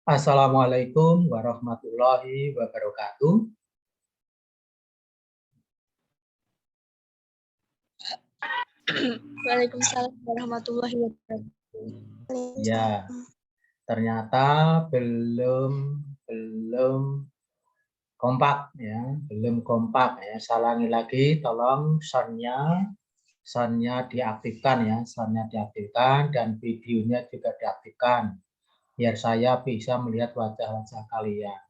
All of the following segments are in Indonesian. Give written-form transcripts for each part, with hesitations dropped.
Assalamualaikum warahmatullahi wabarakatuh. Waalaikumsalam warahmatullahi wabarakatuh. Ya, ternyata belum kompak ya, belum kompak ya. Salangi lagi, tolong soundnya diaktifkan ya, soundnya diaktifkan dan videonya juga diaktifkan biar saya bisa melihat wajah-wajah kalian.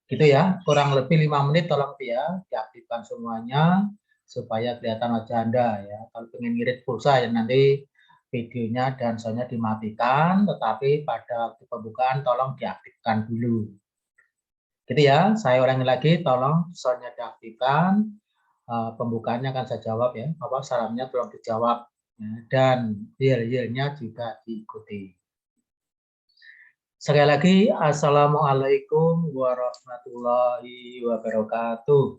Gitu ya, kurang lebih 5 menit tolong ya, diaktifkan semuanya supaya kelihatan wajah Anda ya. Kalau pengen ngirit pulsa ya nanti videonya dan soundnya dimatikan, tetapi pada waktu pembukaan tolong diaktifkan dulu. Gitu ya, saya ulangi lagi, tolong soundnya diaktifkan, pembukaannya akan saya jawab ya, apa sarannya tolong dijawab ya, dan yel-yelnya juga diikuti. Sekali lagi, Assalamualaikum warahmatullahi wabarakatuh.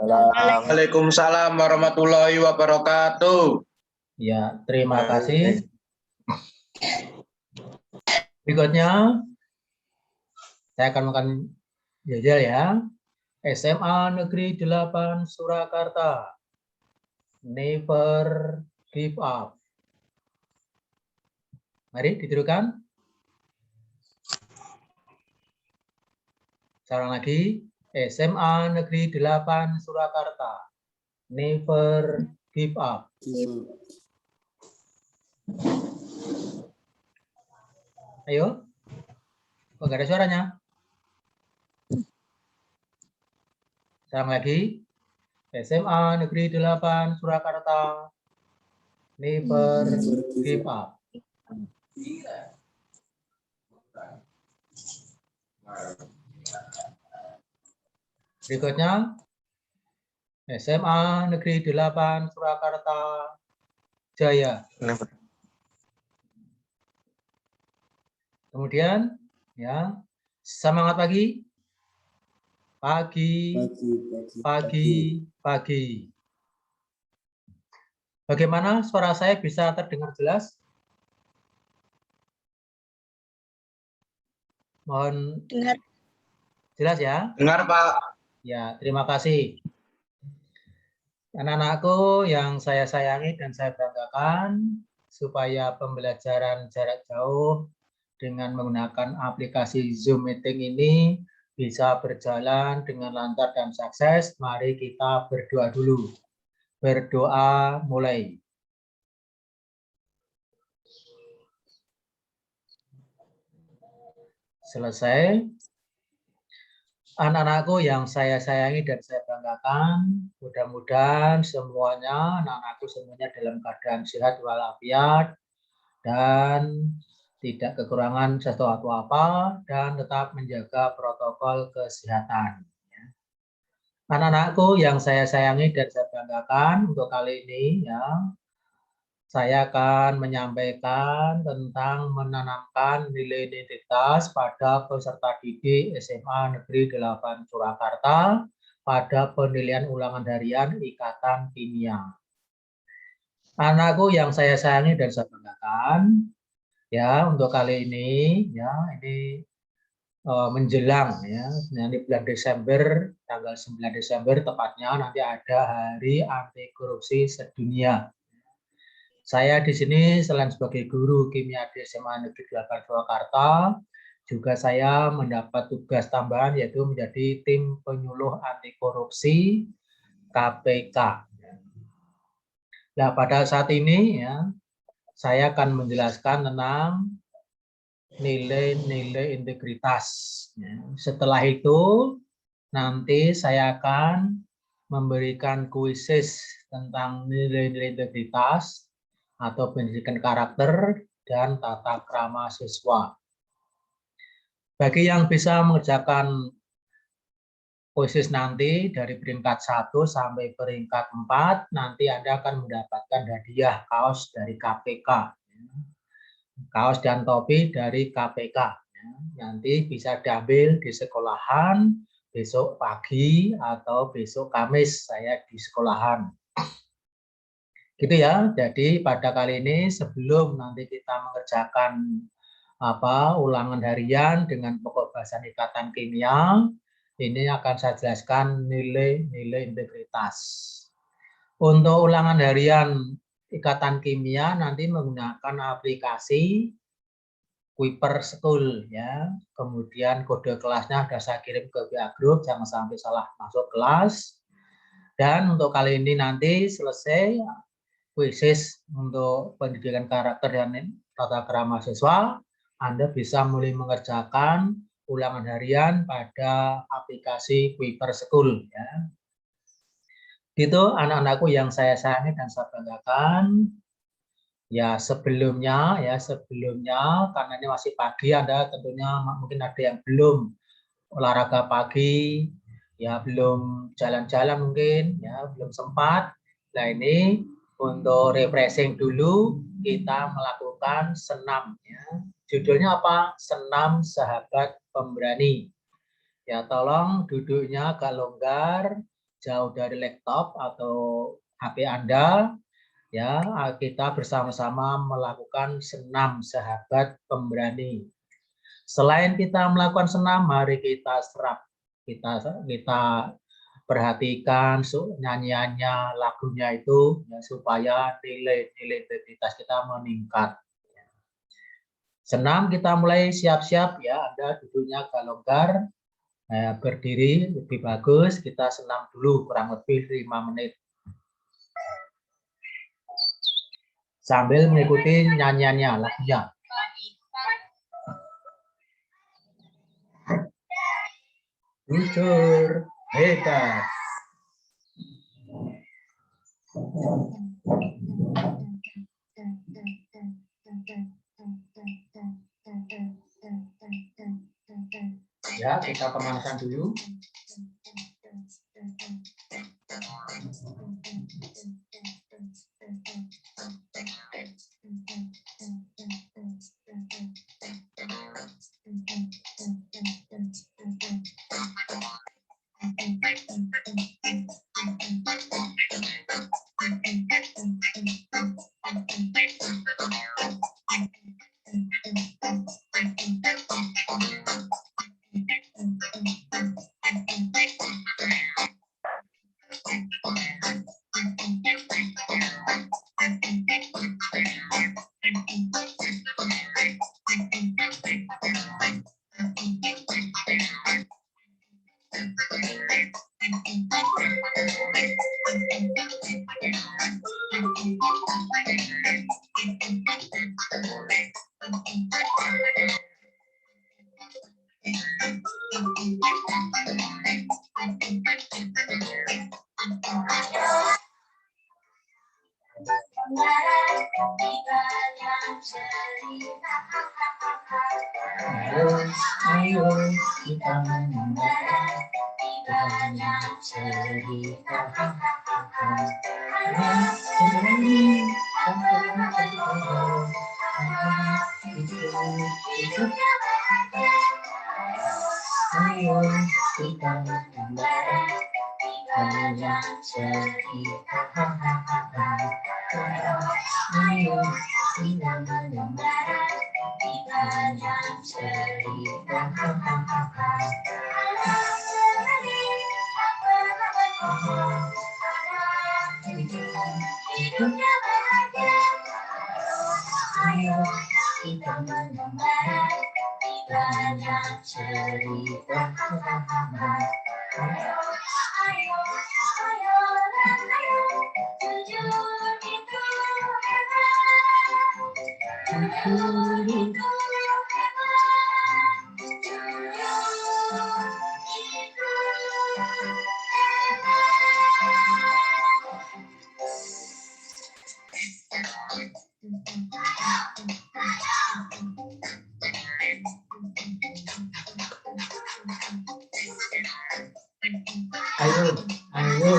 Waalaikumsalam warahmatullahi wabarakatuh. Ya, terima kasih. Berikutnya, saya akan makan jajal ya. SMA Negeri 8 Surakarta. Never give up. Mari ditirukan. Sekarang lagi, SMA Negeri 8 Surakarta. Never give up. Ayo. Kok nggak ada suaranya? Sekarang lagi, SMA Negeri 8 Surakarta. Never give up. Berikutnya, SMA Negeri 8 Surakarta Jaya. Kemudian, ya, semangat pagi. Pagi. Bagaimana suara saya bisa terdengar jelas? Mohon Dengar. Jelas ya? Dengar, Pak. Ya, terima kasih. Anak-anakku yang saya sayangi dan saya banggakan, supaya pembelajaran jarak jauh dengan menggunakan aplikasi Zoom Meeting ini bisa berjalan dengan lancar dan sukses, mari kita berdoa dulu. Berdoa mulai. Selesai. Anak-anakku yang saya sayangi dan saya banggakan, mudah-mudahan semuanya, anak-anakku semuanya dalam keadaan sehat walafiat dan tidak kekurangan sesuatu apa dan tetap menjaga protokol kesehatan. Anak-anakku yang saya sayangi dan saya banggakan, untuk kali ini ya, saya akan menyampaikan tentang menanamkan nilai identitas pada peserta didik SMA Negeri 8 Surakarta pada penilaian ulangan harian Ikatan Kimia. Anakku yang saya sayangi dan saya banggakan, ya untuk kali ini, ya ini menjelang ya, nanti bulan Desember, tanggal 9 Desember tepatnya nanti ada Hari Anti Korupsi Sedunia. Saya di sini selain sebagai guru kimia di SMA Negeri 8 Surakarta, juga saya mendapat tugas tambahan yaitu menjadi tim penyuluh anti korupsi KPK. Nah, pada saat ini ya, saya akan menjelaskan tentang nilai-nilai integritas. Setelah itu, nanti saya akan memberikan kuisis tentang nilai-nilai integritas atau pendidikan karakter dan tata krama siswa. Bagi yang bisa mengerjakan kuisis nanti dari peringkat 1 sampai peringkat 4, nanti Anda akan mendapatkan hadiah kaos dari KPK. Kaos dan topi dari KPK. Nanti bisa diambil di sekolahan, besok pagi atau besok Kamis saya di sekolahan. Gitu ya. Jadi pada kali ini sebelum nanti kita mengerjakan ulangan harian dengan pokok bahasan ikatan kimia, ini akan saya jelaskan nilai-nilai integritas. Untuk ulangan harian ikatan kimia nanti menggunakan aplikasi Kuiper School ya. Kemudian kode kelasnya sudah saya kirim ke WA Group, jangan sampai salah masuk kelas. Dan untuk kali ini nanti selesai kuisis untuk pendidikan karakter dan tata krama mahasiswa, Anda bisa mulai mengerjakan ulangan harian pada aplikasi Kuiper School ya. Itu anak-anakku yang saya sayangi dan saya banggakan. Ya sebelumnya karena ini masih pagi, Anda tentunya mungkin ada yang belum olahraga pagi, ya belum jalan-jalan mungkin, ya belum sempat. Nah ini untuk refreshing dulu kita melakukan senam. Ya. Judulnya apa? Senam Sahabat Pemberani. Ya tolong duduknya agak longgar, jauh dari laptop atau HP Anda. Ya kita bersama-sama melakukan senam Sahabat Pemberani. Selain kita melakukan senam, mari kita serap, kita perhatikan nyanyiannya, lagunya itu ya, supaya nilai-nilai integritas kita meningkat. Senam kita mulai siap-siap ya, Anda duduknya agak longgar, berdiri lebih bagus, kita senam dulu kurang lebih 5 menit. Sambil mengikuti nyanyiannya, lagunya. Jujur, hebat. Ya, kita pemanasan dulu. Ayo kita membara banyak cerita. Ayo kita membara banyak cerita. Ayo kita membara banyak cerita. Hidupnya bahagia. Ayo kita membara banyak cerita. Ayo, ayo, ayo, ayo, jujur itu hebat. Jujur itu hebat. Jujur itu ayo, ayo.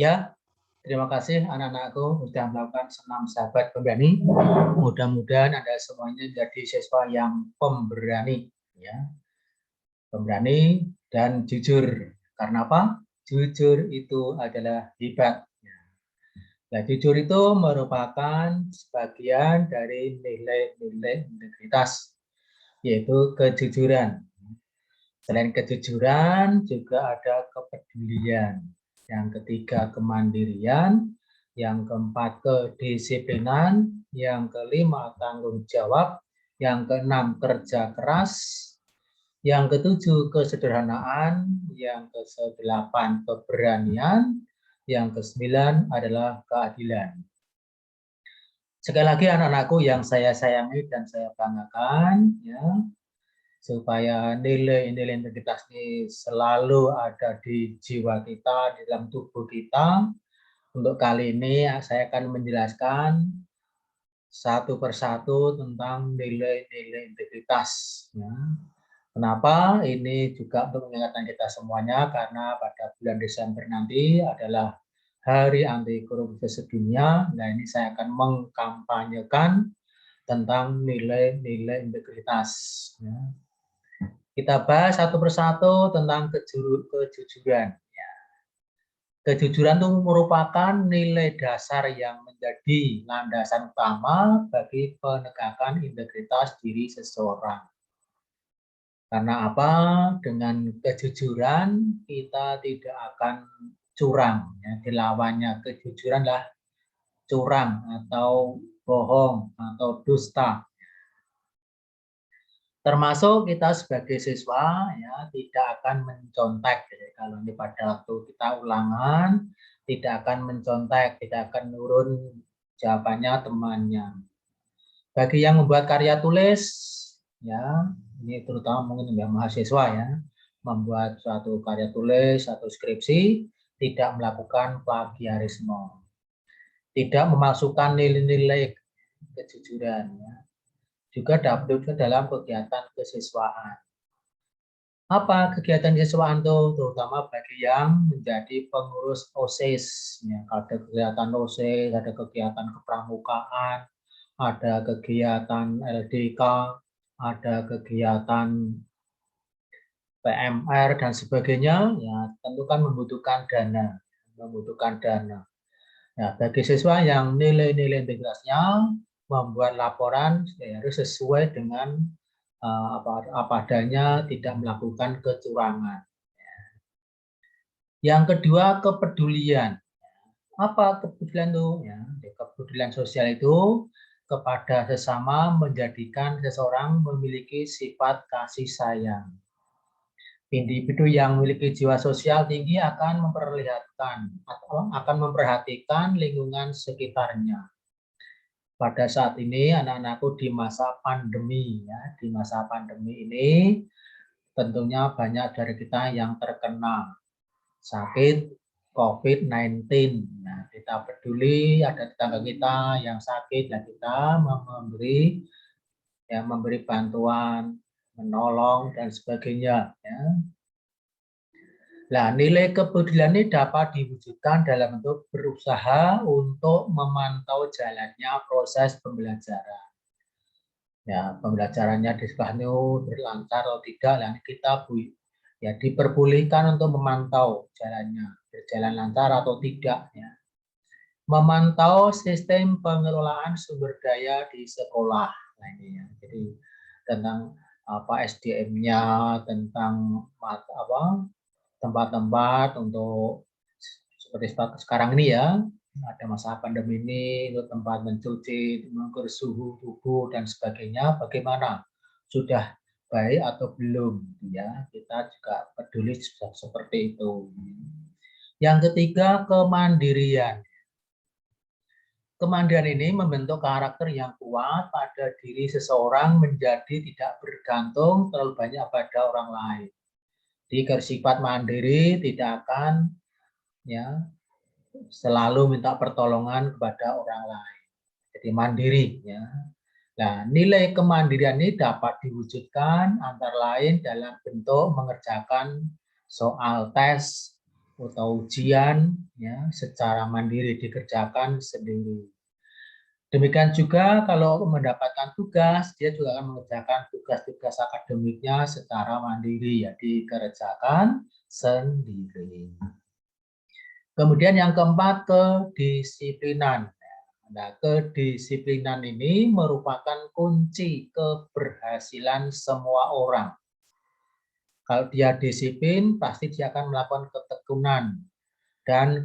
Ya, terima kasih anak-anakku sudah melakukan senam sahabat pemberani. Mudah-mudahan Anda semuanya jadi siswa yang pemberani, ya. Pemberani dan jujur. Karena apa? Jujur itu adalah hebat. Nah, jujur itu merupakan sebagian dari nilai-nilai integritas, yaitu kejujuran. Selain kejujuran, juga ada kepedulian. Yang ketiga, kemandirian. Yang keempat, kedisiplinan. Yang kelima, tanggung jawab. Yang keenam, kerja keras. Yang ketujuh, kesederhanaan. Yang kedelapan, keberanian. Yang kesembilan adalah keadilan. Sekali lagi anak-anakku yang saya sayangi dan saya banggakan, ya, supaya nilai-nilai integritas ini selalu ada di jiwa kita, di dalam tubuh kita. Untuk kali ini saya akan menjelaskan satu persatu tentang nilai-nilai integritas. Ya. Kenapa? Ini juga untuk mengingatkan kita semuanya, karena pada bulan Desember nanti adalah Hari Anti Korupsi Sedunia. Nah, ini saya akan mengkampanyekan tentang nilai-nilai integritas. Ya. Kita bahas satu persatu tentang kejujuran. Ya. Kejujuran itu merupakan nilai dasar yang menjadi landasan utama bagi penegakan integritas diri seseorang. Karena apa? Dengan kejujuran kita tidak akan curang. Ya. Dilawannya kejujuran adalah curang atau bohong atau dusta. Termasuk kita sebagai siswa ya tidak akan mencontek. Jadi kalau ini pada waktu kita ulangan tidak akan mencontek, tidak akan nurun jawabannya temannya. Bagi yang membuat karya tulis ya, ini terutama mungkin yang mahasiswa ya, membuat suatu karya tulis atau skripsi tidak melakukan plagiarisme. Tidak memasukkan nilai-nilai kejujuran ya. juga dapat diwujudkan dalam kegiatan kesiswaan. Apa kegiatan kesiswaan itu? Terutama bagi yang menjadi pengurus OSIS. Ya, ada kegiatan OSIS, ada kegiatan kepramukaan, ada kegiatan LDK, ada kegiatan PMR dan sebagainya. Ya, tentu kan membutuhkan dana, Nah, bagi siswa yang nilai-nilai integritasnya membuat laporan harus sesuai dengan apa adanya, tidak melakukan kecurangan. Yang kedua, kepedulian. Apa kepedulian itu? Ya, kepedulian sosial itu kepada sesama menjadikan seseorang memiliki sifat kasih sayang. Individu yang memiliki jiwa sosial tinggi akan memperhatikan lingkungan sekitarnya. Pada saat ini anak-anakku di masa pandemi, ya, di masa pandemi ini tentunya banyak dari kita yang terkena sakit COVID-19. Nah, kita peduli ada tetangga kita yang sakit, dan kita memberi bantuan, menolong dan sebagainya. Ya. Nah, nilai kepedulian ini dapat diwujudkan dalam bentuk berusaha untuk memantau jalannya proses pembelajaran. Ya, pembelajarannya di sekolah itu berlancar atau tidak, dan kita diperbolehkan untuk memantau jalannya, berjalan lancar atau tidak. Ya. Memantau sistem pengelolaan sumber daya di sekolah. Nah, ini ya. Jadi tentang SDM-nya, tentang tempat-tempat untuk seperti sekarang ini ya, ada masa pandemi ini, untuk tempat mencuci, mengukur suhu tubuh dan sebagainya, bagaimana, sudah baik atau belum, ya, kita juga peduli seperti itu. Yang ketiga, kemandirian. Kemandirian ini membentuk karakter yang kuat pada diri seseorang menjadi tidak bergantung terlalu banyak pada orang lain. Jadi sifat mandiri, tidak akan selalu minta pertolongan kepada orang lain. Jadi mandiri. Ya. Nah, nilai kemandirian ini dapat diwujudkan antara lain dalam bentuk mengerjakan soal tes atau ujian secara mandiri, dikerjakan sendiri. Demikian juga kalau mendapatkan tugas, dia juga akan mengerjakan tugas-tugas akademiknya secara mandiri, ya dikerjakan sendiri. Kemudian yang keempat, kedisiplinan. Nah, kedisiplinan ini merupakan kunci keberhasilan semua orang. Kalau dia disiplin, pasti dia akan melakukan ketekunan dan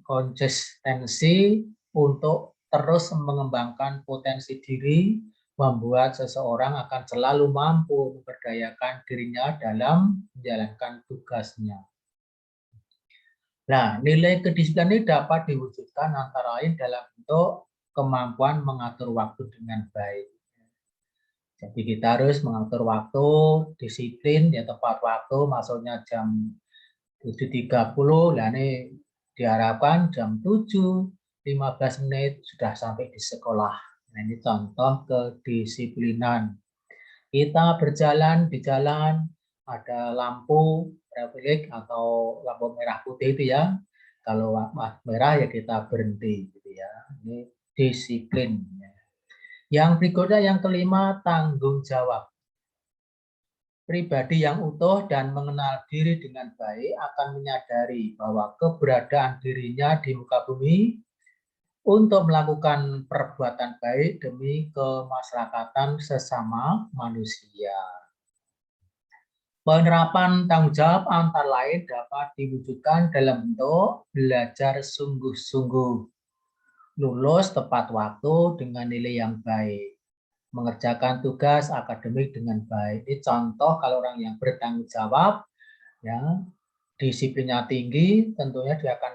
konsistensi untuk terus mengembangkan potensi diri, membuat seseorang akan selalu mampu memberdayakan dirinya dalam menjalankan tugasnya. Nah, nilai kedisiplinan ini dapat diwujudkan antara lain dalam bentuk kemampuan mengatur waktu dengan baik. Jadi kita harus mengatur waktu, disiplin, ya tepat waktu, maksudnya jam 7.30, nah ini diharapkan jam 7.15 menit sudah sampai di sekolah. Nah, ini contoh kedisiplinan. Kita berjalan di jalan, ada lampu traffic atau lampu merah putih itu ya. Kalau merah ya kita berhenti gitu ya. Ini disiplin. Yang berikutnya yang kelima, tanggung jawab. Pribadi yang utuh dan mengenal diri dengan baik akan menyadari bahwa keberadaan dirinya di muka bumi untuk melakukan perbuatan baik demi kemasyarakatan sesama manusia. Penerapan tanggung jawab antara lain dapat diwujudkan dalam bentuk belajar sungguh-sungguh, lulus tepat waktu dengan nilai yang baik, mengerjakan tugas akademik dengan baik. Ini contoh kalau orang yang bertanggung jawab, ya, disiplinnya tinggi, tentunya dia akan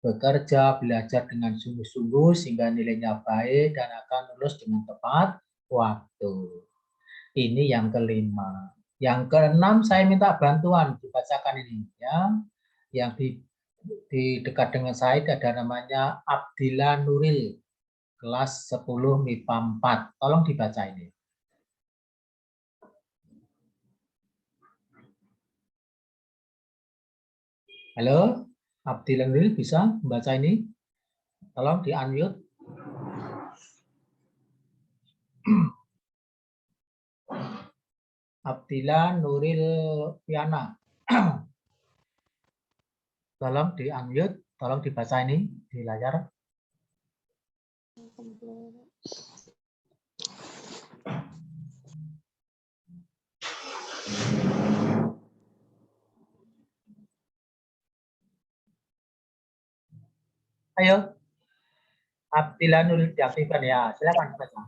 bekerja, belajar dengan sungguh-sungguh sehingga nilainya baik dan akan lulus dengan tepat waktu. Ini yang kelima. Yang keenam, saya minta bantuan dibacakan ini ya. Yang di dekat dengan saya ada namanya Abdillah Nuril, kelas 10 MIPA 4. Tolong dibaca ini. Halo, Abdilan Nuril bisa membaca ini? Tolong di-unmute. Abdilan Nuril Piana. Tolong di-unmute, tolong dibaca ini di layar. Ayo, Abdilan Nuril diaktifkan ya. Silakan baca.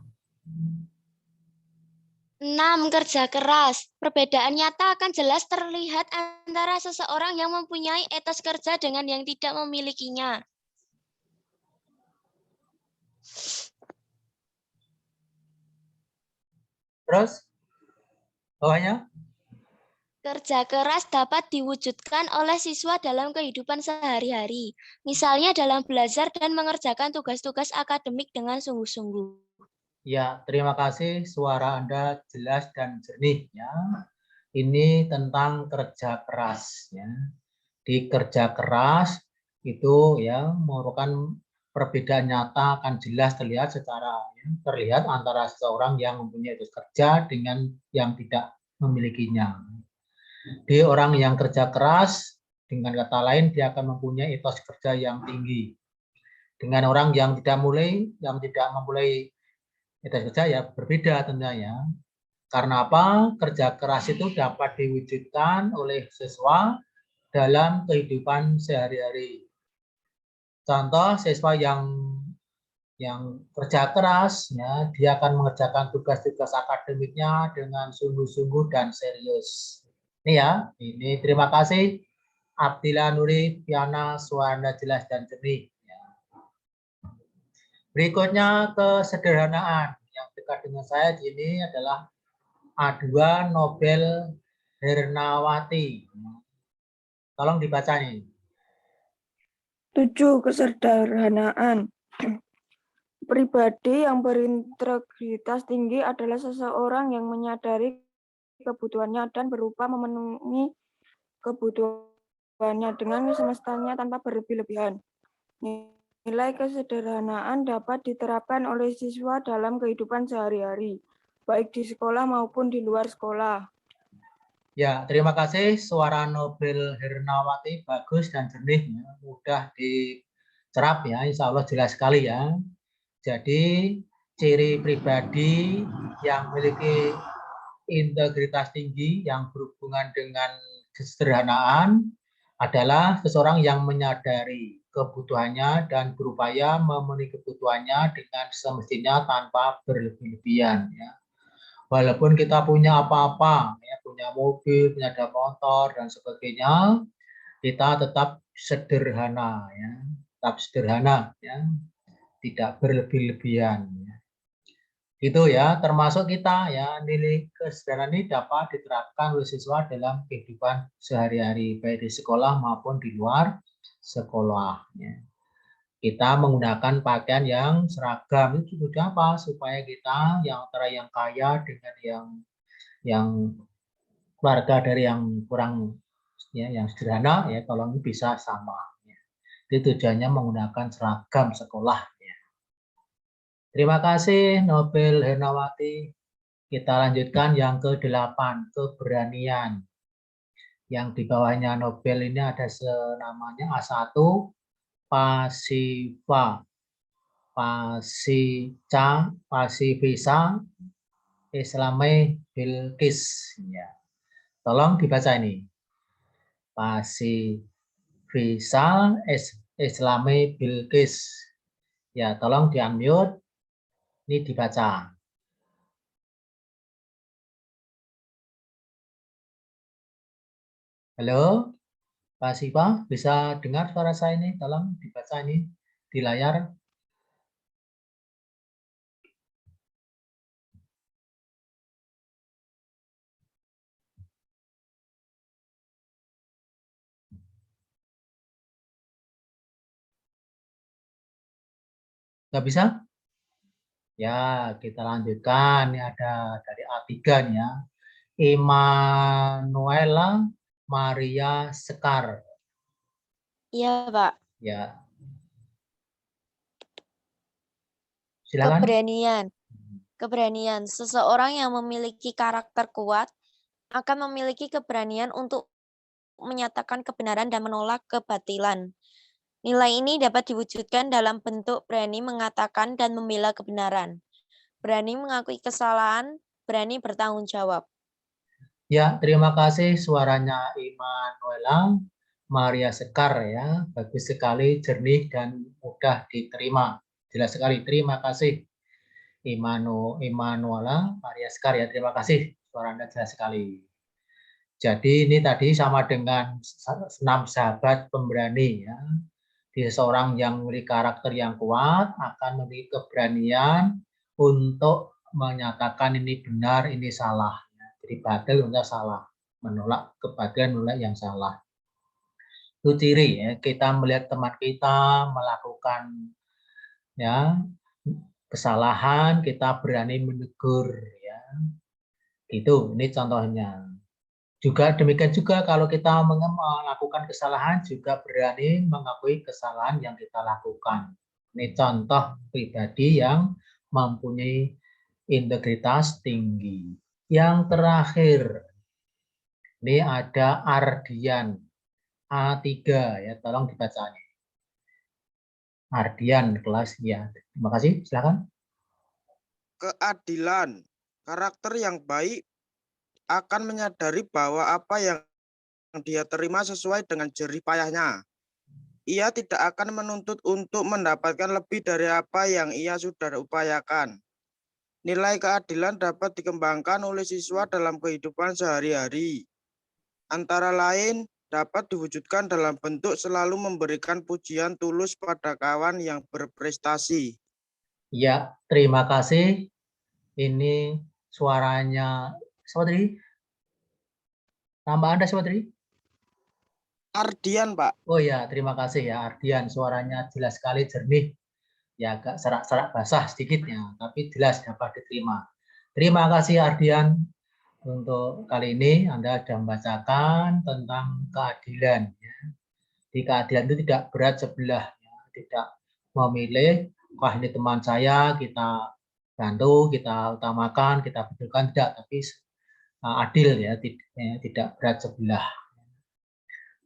6. Kerja keras. Perbedaan nyata akan jelas terlihat antara seseorang yang mempunyai etos kerja dengan yang tidak memilikinya. Terus, bawahnya? Kerja keras dapat diwujudkan oleh siswa dalam kehidupan sehari-hari, misalnya dalam belajar dan mengerjakan tugas-tugas akademik dengan sungguh-sungguh. Ya, terima kasih. Suara Anda jelas dan jernih ya. Ini tentang kerja keras ya. Di kerja keras itu ya merupakan perbedaan nyata akan jelas terlihat secara terlihat antara seseorang yang mempunyai etos kerja dengan yang tidak memilikinya. Di orang yang kerja keras, dengan kata lain dia akan mempunyai etos kerja yang tinggi. Dengan orang yang tidak memulai etos kerja ya berbeda tentunya. Karena apa? Kerja keras itu dapat diwujudkan oleh siswa dalam kehidupan sehari-hari. Contoh siswa yang kerja keras, ya, dia akan mengerjakan tugas-tugas akademiknya dengan sungguh-sungguh dan serius. Ini ya, ini terima kasih Abdillah Nuri, Piana, suara jelas dan jernih. Ya. Berikutnya kesederhanaan. Yang dekat dengan saya di sini adalah A2 Nobel Hernawati. Tolong dibaca nih. 7. Kesederhanaan. Pribadi yang berintegritas tinggi adalah seseorang yang menyadari kebutuhannya dan berusaha memenuhi kebutuhannya dengan semestanya tanpa berlebih-lebihan. Nilai kesederhanaan dapat diterapkan oleh siswa dalam kehidupan sehari-hari, baik di sekolah maupun di luar sekolah. Ya, terima kasih. Suara Nobel Hernawati bagus dan jernih, ya. Mudah dicerap ya, insya Allah jelas sekali ya. Jadi ciri pribadi yang memiliki integritas tinggi yang berhubungan dengan kesederhanaan adalah seseorang yang menyadari kebutuhannya dan berupaya memenuhi kebutuhannya dengan semestinya tanpa berlebih-lebihan. Ya. Walaupun kita punya apa-apa, ya, punya mobil, punya motor dan sebagainya, kita tetap sederhana, ya, tetap sederhana, ya, tidak berlebih-lebihan. Ya. Itu ya, termasuk kita ya, nilai kesederhanaan ini dapat diterapkan oleh siswa dalam kehidupan sehari-hari, baik di sekolah maupun di luar sekolah. Ya. Kita menggunakan pakaian yang seragam itu sudah apa? Supaya kita yang antara yang kaya dengan yang keluarga dari yang kurang ya, yang sederhana ya, tolong bisa sama. Ya. Itu tujuannya menggunakan seragam sekolah. Terima kasih Nobel Hernawati. Kita lanjutkan yang ke-8, keberanian. Yang di bawahnya Nobel ini ada namanya A1, Pasiva, Pasica, Pasivisa, Islame Bilqis. Ya. Tolong dibaca ini. Pasivisa, Islame Bilqis. Ya, tolong di-unmute. Ini dibaca. Halo, Pak Siva, bisa dengar suara saya ini? Tolong dibaca ini di layar. Nggak bisa? Ya, kita lanjutkan. Ini ada dari A3 nih ya. Emanuela Maria Sekar. Iya, Pak. Ya. Silakan. Keberanian. Seseorang yang memiliki karakter kuat akan memiliki keberanian untuk menyatakan kebenaran dan menolak kebatilan. Nilai ini dapat diwujudkan dalam bentuk berani mengatakan dan membela kebenaran, berani mengakui kesalahan, berani bertanggung jawab. Ya, terima kasih suaranya Immanuela Maria Sekar ya. Bagus sekali, jernih dan mudah diterima. Jelas sekali. Terima kasih Immanuela Maria Sekar ya. Terima kasih. Suara Anda jelas sekali. Jadi ini tadi sama dengan 6 sahabat pemberani ya. Dia seorang yang memiliki karakter yang kuat akan memiliki keberanian untuk menyatakan ini benar, ini salah. Jadi batil untuk salah, menolak kebatilan, menolak yang salah. Itu ciri ya, kita melihat teman kita melakukan ya kesalahan, kita berani menegur ya. Gitu, ini contohnya. Juga demikian juga kalau kita melakukan kesalahan juga berani mengakui kesalahan yang kita lakukan. Ini contoh pribadi yang mempunyai integritas tinggi. Yang terakhir, ini ada Ardian A3 ya, tolong dibacanya. Ardian kelas ya. Terima kasih, silakan. Keadilan. Karakter yang baik akan menyadari bahwa apa yang dia terima sesuai dengan jerih payahnya. Ia tidak akan menuntut untuk mendapatkan lebih dari apa yang ia sudah upayakan. Nilai keadilan dapat dikembangkan oleh siswa dalam kehidupan sehari-hari. Antara lain, dapat diwujudkan dalam bentuk selalu memberikan pujian tulus pada kawan yang berprestasi. Ya, terima kasih. Ini suaranya siapa tadi? Nama Anda siapa tadi? Ardian, Pak. Oh ya, terima kasih ya Ardian. Suaranya jelas sekali, jernih. Ya agak serak-serak basah sedikitnya, tapi jelas dapat diterima. Terima kasih Ardian. Untuk kali ini Anda sudah membacakan tentang keadilan. Ya. Di keadilan itu tidak berat sebelah. Ya. Tidak memilih, wah ini teman saya, kita bantu, kita utamakan, kita betulkan, tidak. Tapi adil ya, tidak berat sebelah.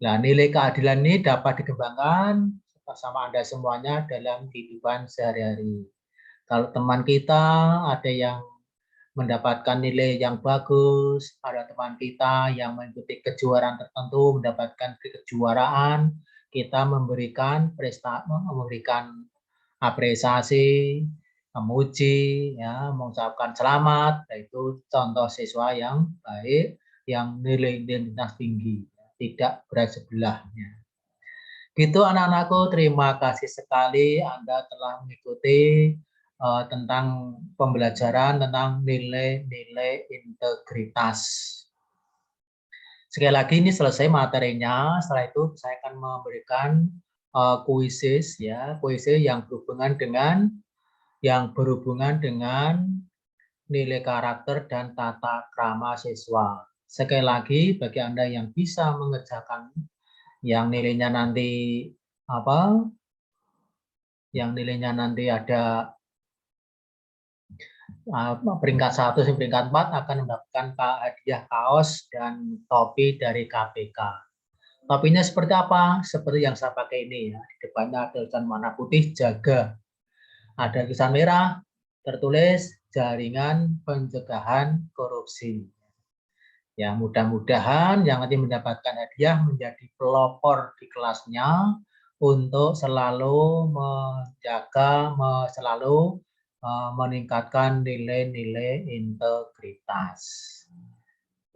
Nah, nilai keadilan ini dapat dikembangkan sama Anda semuanya dalam kehidupan sehari-hari. Kalau teman kita ada yang mendapatkan nilai yang bagus, ada teman kita yang mengikuti kejuaraan tertentu, mendapatkan kejuaraan, kita memberikan prestasi, memberikan apresiasi, memuji, ya, mengucapkan selamat, yaitu contoh siswa yang baik, yang nilai identitas tinggi, tidak berat sebelahnya. Gitu anak-anakku, terima kasih sekali Anda telah mengikuti tentang pembelajaran tentang nilai-nilai integritas. Sekali lagi ini selesai materinya, setelah itu saya akan memberikan kuisis ya, kuisis yang berhubungan dengan nilai karakter dan tata krama siswa. Sekali lagi bagi Anda yang bisa mengerjakan yang nilainya nanti apa? Yang nilainya nanti ada peringkat 1 sampai peringkat 4 akan mendapatkan hadiah kaos dan topi dari KPK. Topinya seperti apa? Seperti yang saya pakai ini ya. Di depannya ada tulisan warna putih jaga. Ada tulisan merah tertulis jaringan pencegahan korupsi. Ya, mudah-mudahan yang nanti mendapatkan hadiah menjadi pelopor di kelasnya untuk selalu menjaga, selalu meningkatkan nilai-nilai integritas.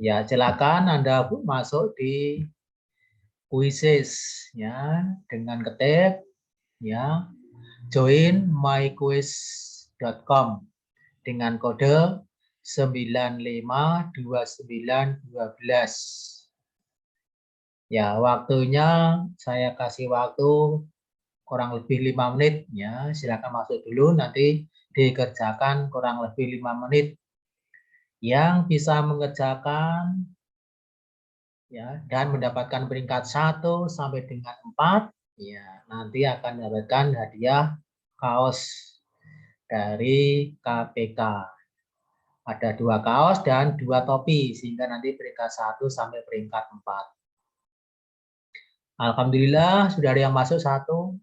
Ya, silakan Anda masuk di kuisis ya dengan ketik ya join myquiz.com dengan kode 952912. Ya, waktunya saya kasih waktu kurang lebih 5 menit ya. Silakan masuk dulu, nanti dikerjakan kurang lebih 5 menit. Yang bisa mengerjakan ya dan mendapatkan peringkat 1 sampai dengan 4 Ya, nanti akan mendapatkan hadiah kaos dari KPK. Ada 2 kaos dan 2 topi, sehingga nanti peringkat 1 sampai peringkat 4. Alhamdulillah sudah ada yang masuk 1.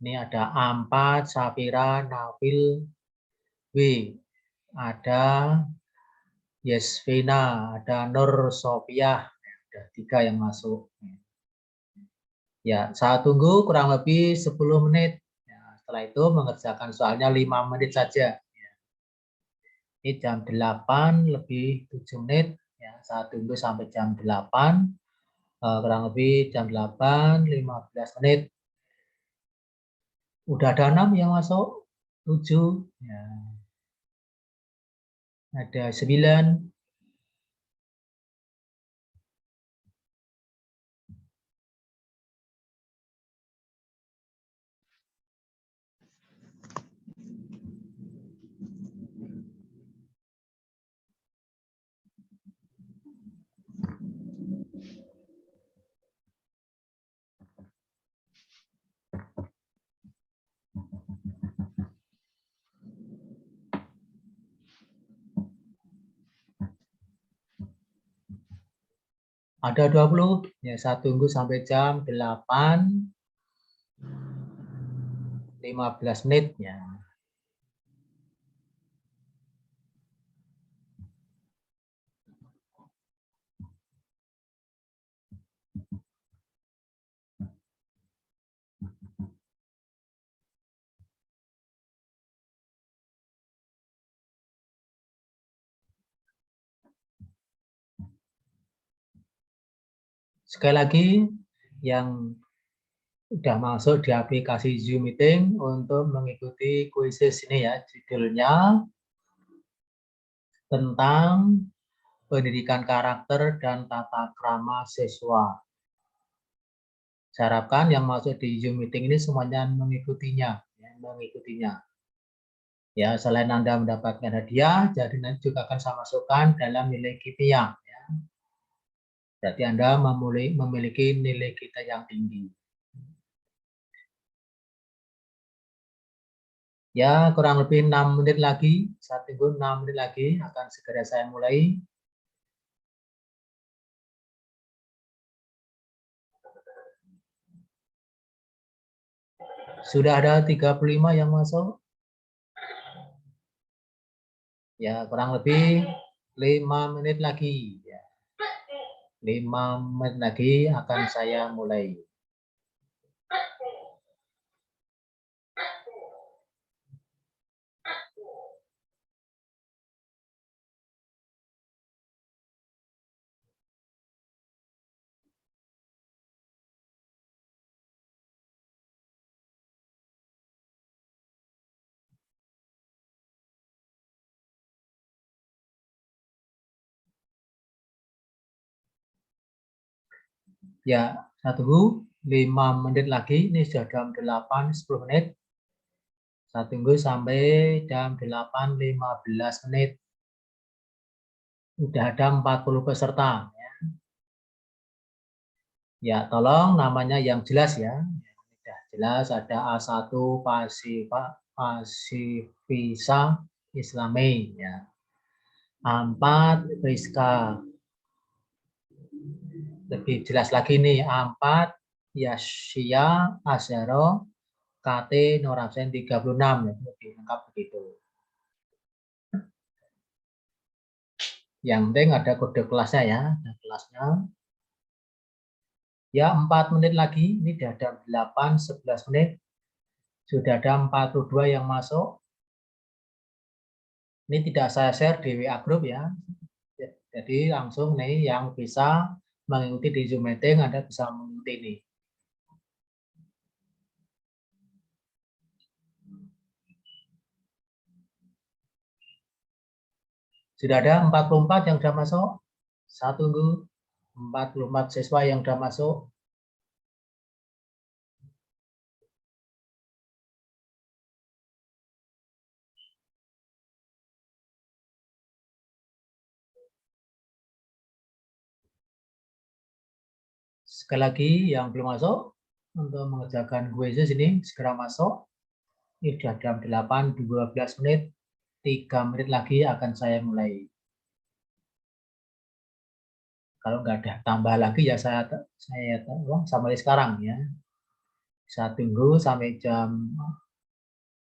Ini ada Ampat, Safira, Nafil, W. Ada Yesvina, ada Nur Sofiah. Ada 3 yang masuk. Ya, saya tunggu kurang lebih 10 menit. Ya, setelah itu mengerjakan soalnya 5 menit saja. Ini jam 8 lebih 7 menit. Ya, saya tunggu sampai jam 8. Kurang lebih jam 8, 15 menit. Udah ada 6 yang masuk. 7. Ya. Ada 9. Ada 20. Ya, saya tunggu sampai jam 8. 15 menit. Ya. Sekali lagi, yang udah masuk di aplikasi Zoom Meeting untuk mengikuti kuisis ini ya, judulnya tentang pendidikan karakter dan tata krama siswa. Saya harapkan yang masuk di Zoom Meeting ini semuanya mengikutinya. Ya, selain Anda mendapatkan hadiah, jadi nanti juga akan saya masukkan dalam nilai KPI. Ya. Berarti Anda memiliki nilai kita yang tinggi. Ya, kurang lebih 6 menit lagi. Saya tunggu 6 menit lagi, akan segera saya mulai. Sudah ada 35 yang masuk. Ya, kurang lebih 5 menit lagi. Ya. 5 menit lagi akan saya mulai. Ya, saya tunggu 5 menit lagi. Ini sudah jam 8, 10 menit. Saya tunggu sampai jam 8.15 menit. Sudah ada 40 peserta. Ya, tolong namanya yang jelas ya. Sudah jelas ada A1 Pasifisa Islami. Ya. A4 Rizka. Lebih jelas lagi nih, A4 Yasya Asyaro KT Nur Absen 36 ya, lebih lengkap begitu. Yang penting ada kode kelasnya ya, ada kelasnya. Ya, 4 menit lagi, ini sudah ada 8, 11 menit. Sudah ada 42 yang masuk. Ini tidak saya share di WA Group ya. Jadi langsung nih yang bisa mengikuti di Zoom Meeting, Anda bisa mengikuti ini. Sudah ada 44 yang sudah masuk. Saya tunggu 44 siswa yang sudah masuk. Sekali lagi yang belum masuk, untuk mengerjakan kuisis ini segera masuk. Ini sudah jam 8.12 menit. 3 menit lagi akan saya mulai. Kalau nggak ada tambah lagi ya saya sampai sekarang ya. Saya tunggu sampai jam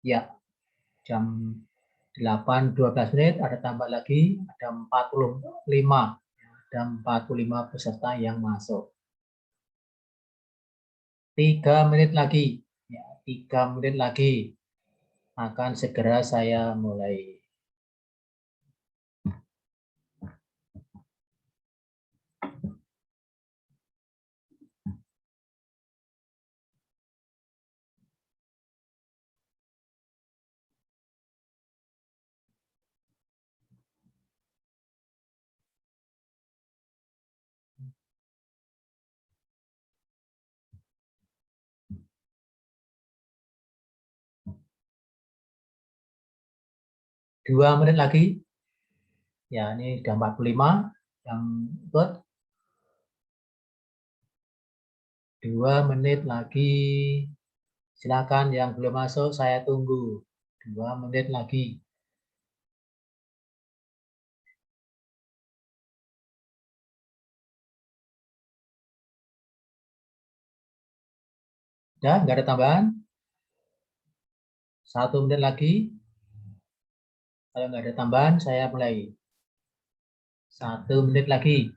8.12 menit, ada tambah lagi, ada 45. Ada 45 peserta yang masuk. 3 menit lagi. Ya, 3 menit lagi akan segera saya mulai. Dua menit lagi. Ya, ini sudah 45 yang ikut. 2 menit lagi. Silakan yang belum masuk saya tunggu. 2 menit lagi. Udah, nggak ada tambahan? 1 menit lagi. Kalau nggak ada tambahan, saya mulai. 1 menit lagi.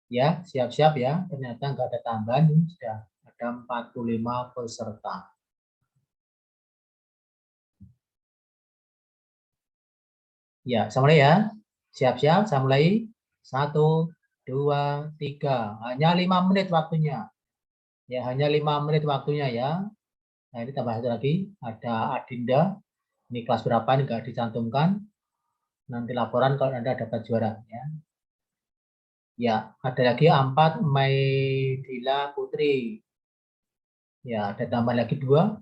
Ya, siap-siap ya. Ternyata nggak ada tambahan. Ini sudah ada 45 peserta. Ya, saya mulai ya. Siap-siap, saya mulai. 1, 2, 3. Hanya 5 menit waktunya. Ya, hanya 5 menit waktunya ya. Nah, ini tambah satu lagi. Ada Adinda. Ini kelas berapa? Ini nggak dicantumkan. Nanti laporan kalau Anda dapat juara. Ya, ya ada lagi 4 Maidila Putri. Ya, ada tambah lagi 2.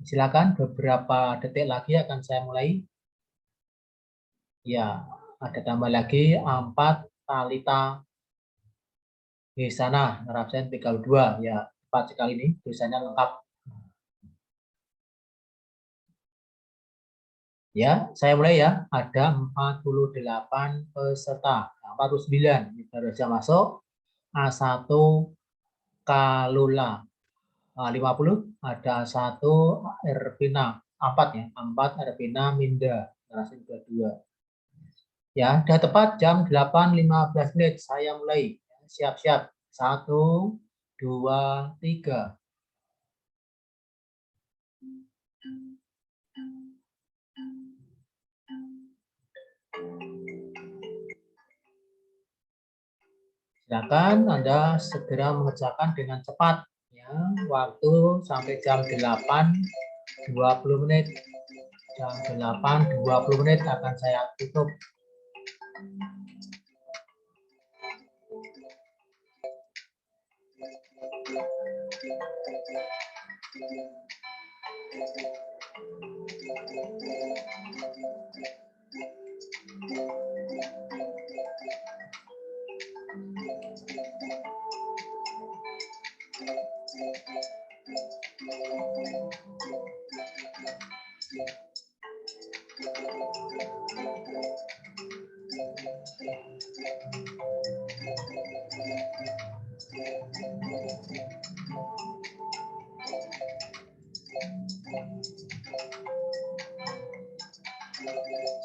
Silakan, beberapa detik lagi akan saya mulai. Ya, ada tambah lagi 4 Talita di sana, absen 32. Ya, tepat sekali ini, tulisannya lengkap. Ya, saya mulai ya. Ada 48 peserta. 49 ini baru saja masuk. A1 Kalula. 50 ada 1 Ervina. 4 ya. 4 Ervina Minda. Generasi kedua. Ya, sudah tepat jam 8.15 menit. Saya mulai. Siap-siap. 1, 2, 3. Silakan Anda segera mengerjakan dengan cepat. Ya, waktu sampai jam 8.20 menit. Jam 8.20 menit akan saya tutup.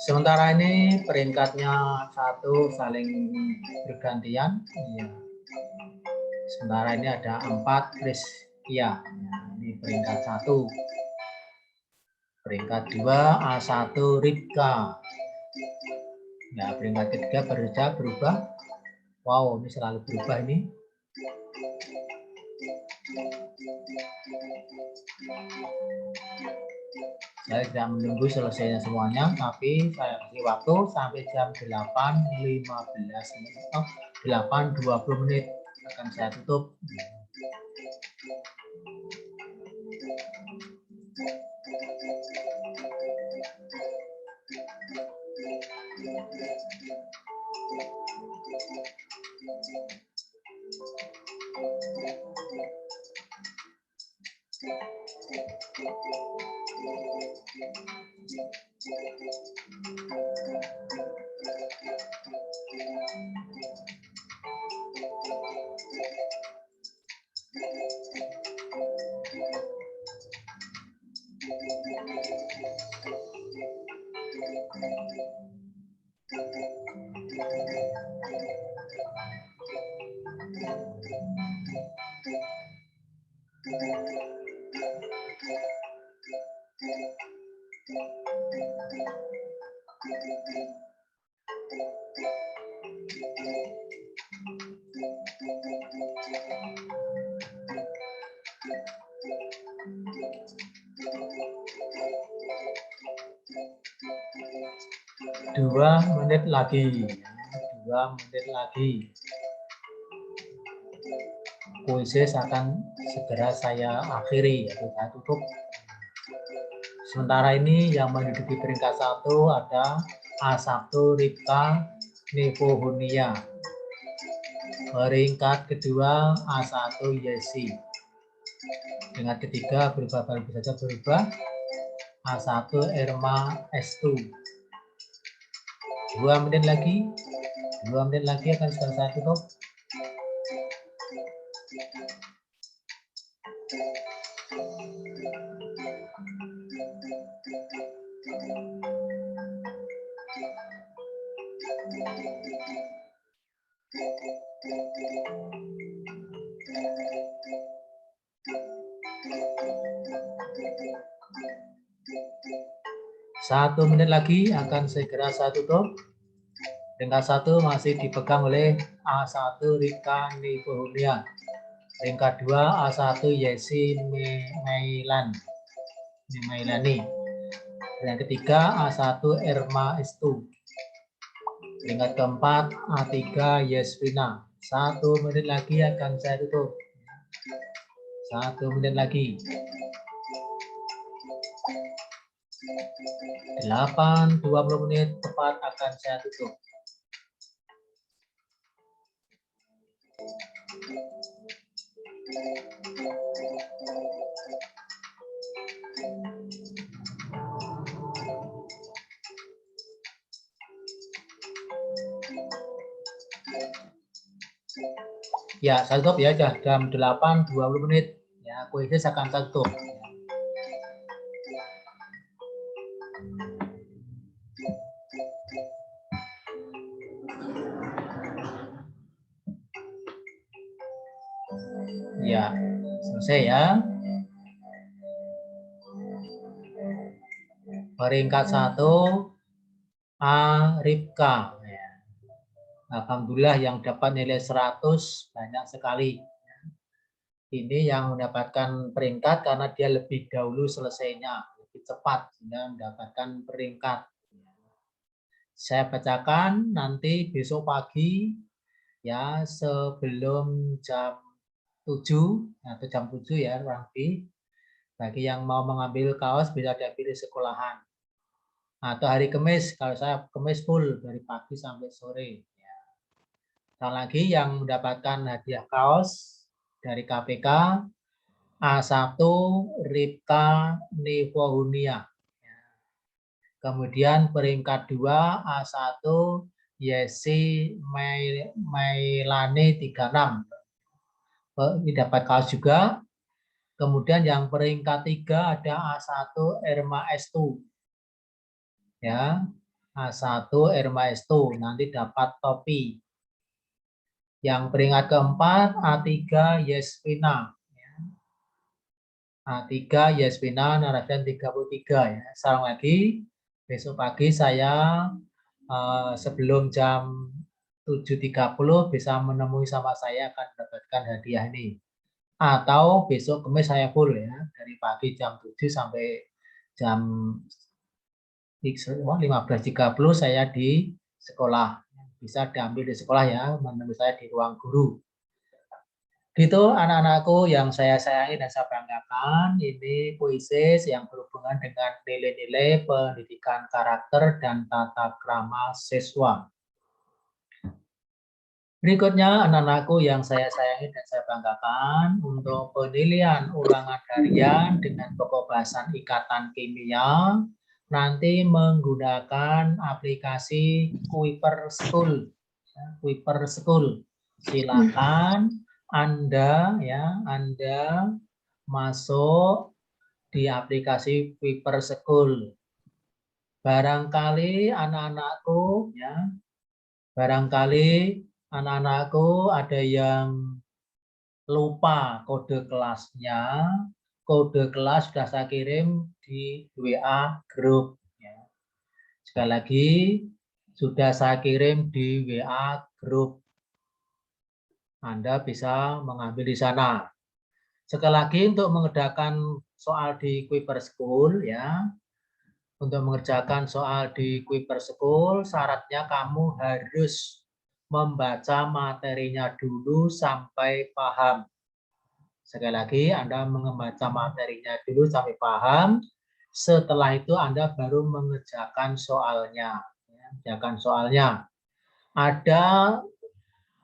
Sementara ini peringkatnya 1 saling bergantian. Ya. Sementara ini ada 4 Priskia. Ya, ini peringkat 1. Peringkat 2 A1 Ripka. Ya, peringkat ketiga baru saja berubah. Wow, ini selalu berubah ini. Saya tidak menunggu selesainya semuanya, tapi saya kasih waktu sampai jam 8.15 menit. 8.20 menit akan saya tutup. Dua menit lagi. 2 menit lagi. Kuisis akan segera saya akhiri, yaitu saya tutup. Sementara ini yang menduduki peringkat 1 ada A1 Ripka Nipohunia. Peringkat kedua A1 Yesi. Dengan ketiga berubah saja berubah. A1 Erma Estu. 2 menit lagi. 2 menit lagi akan segera saya tutup. Satu menit lagi akan segera saya tutup. Peringkat 1 masih dipegang oleh A1 Rika Nipohunia. Peringkat 2 A1 Yesi Mailani. Yang ketiga A1 Erma Estu. Peringkat keempat A3 Yeswina. 1 menit lagi akan saya tutup. 1 menit lagi. 20 menit tepat akan saya tutup. Ya, saya tutup ya, jam 8, 20 menit. Ya, kuisis akan saya tutup. Ya, selesai ya. Peringkat 1 A Ripka. Ya. Alhamdulillah yang dapat nilai 100 banyak sekali. Ini yang mendapatkan peringkat karena dia lebih dahulu selesainya, lebih cepat sehingga mendapatkan peringkat. Saya bacakan nanti besok pagi ya sebelum jam 7 atau jam 7 ya kurang lebih. Bagi yang mau mengambil kaos bisa diambil di sekolahan. Atau hari Kamis, kalau saya Kamis full dari pagi sampai sore. Ya. Dan lagi yang mendapatkan hadiah kaos dari KPK A1 Ripka Nipohunia. Kemudian peringkat 2 A1 Yesi Mailani 36. Ini dapat kaos juga. Kemudian yang peringkat 3 ada A1 Erma Estu. Ya, A1 Erma Estu nanti dapat topi. Yang peringkat keempat A3 Yesvina. A3 Yesvina Naradan 33 ya. Salam lagi. Besok pagi saya sebelum jam 7.30 bisa menemui sama saya akan mendapatkan hadiah ini. Atau besok Kamis saya full ya. Dari pagi jam 7 sampai jam 15.30 saya di sekolah. Bisa diambil di sekolah ya, menemui saya di ruang guru. Gitu anak-anakku yang saya sayangi dan saya banggakan, ini kuisis yang berhubungan dengan nilai-nilai pendidikan karakter dan tata krama siswa. Berikutnya anak-anakku yang saya sayangi dan saya banggakan, untuk penilaian ulangan harian dengan pokok bahasan ikatan kimia nanti menggunakan aplikasi Kuiper School. Kuiper School. Silakan Anda masuk di aplikasi Kuiper School. Barangkali anak-anakku anak-anakku ada yang lupa kode kelasnya. Kode kelas sudah saya kirim di WA grup. Sekali lagi, sudah saya kirim di WA grup. Anda bisa mengambil di sana. Sekali lagi, untuk mengerjakan soal di Kuiper School, untuk mengerjakan soal di Kuiper School, syaratnya kamu harus membaca materinya dulu sampai paham. Sekali lagi, Anda membaca materinya dulu sampai paham. Setelah itu Anda baru mengerjakan soalnya. Ada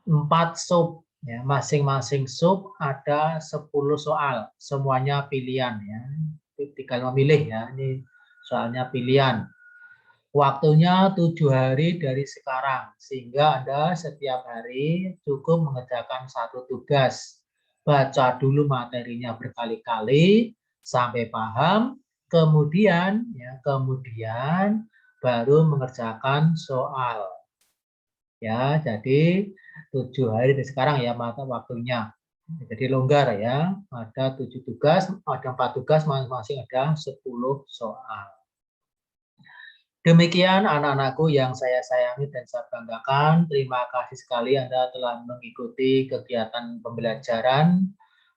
4 sub, masing-masing sub ada 10 soal. Semuanya pilihan, Tinggal memilih, ini soalnya pilihan. Waktunya 7 hari dari sekarang, sehingga Anda setiap hari cukup mengerjakan 1 tugas. Baca dulu materinya berkali-kali sampai paham, kemudian baru mengerjakan soal. Jadi 7 hari dari sekarang mata waktunya. Jadi longgar Ada 7 tugas, ada 4 tugas, masing-masing ada 10 soal. Demikian anak-anakku yang saya sayangi dan saya banggakan. Terima kasih sekali Anda telah mengikuti kegiatan pembelajaran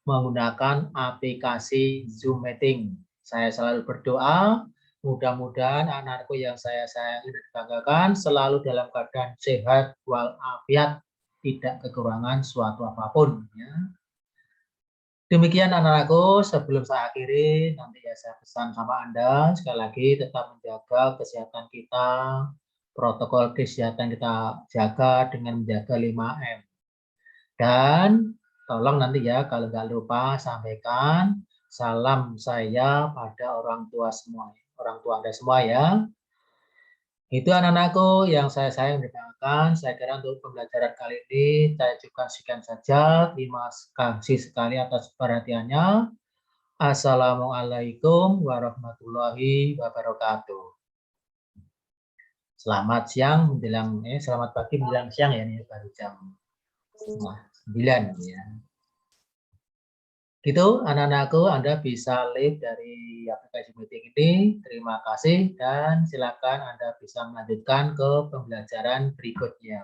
menggunakan aplikasi Zoom Meeting. Saya selalu berdoa, mudah-mudahan anak-anakku yang saya sayangi dan banggakan selalu dalam keadaan sehat walafiat, tidak kekurangan suatu apapun. Demikian anak-anakku, sebelum saya akhiri, nanti saya pesan sama Anda, sekali lagi tetap menjaga kesehatan kita, protokol kesehatan kita jaga dengan menjaga 5M. Dan tolong nanti kalau nggak lupa sampaikan salam saya pada orang tua semua, orang tua Anda semua Itu anak-anakku yang saya sayang dan banggakan. Saya kira untuk pembelajaran kali ini saya cukupkan sekian saja. Terima kasih sekali atas perhatiannya. Assalamualaikum warahmatullahi wabarakatuh. Selamat siang menjelang selamat pagi menjelang siang ini baru jam 9 Gitu anak-anakku, Anda bisa live dari aplikasi meeting ini. Terima kasih dan silakan Anda bisa melanjutkan ke pembelajaran berikutnya.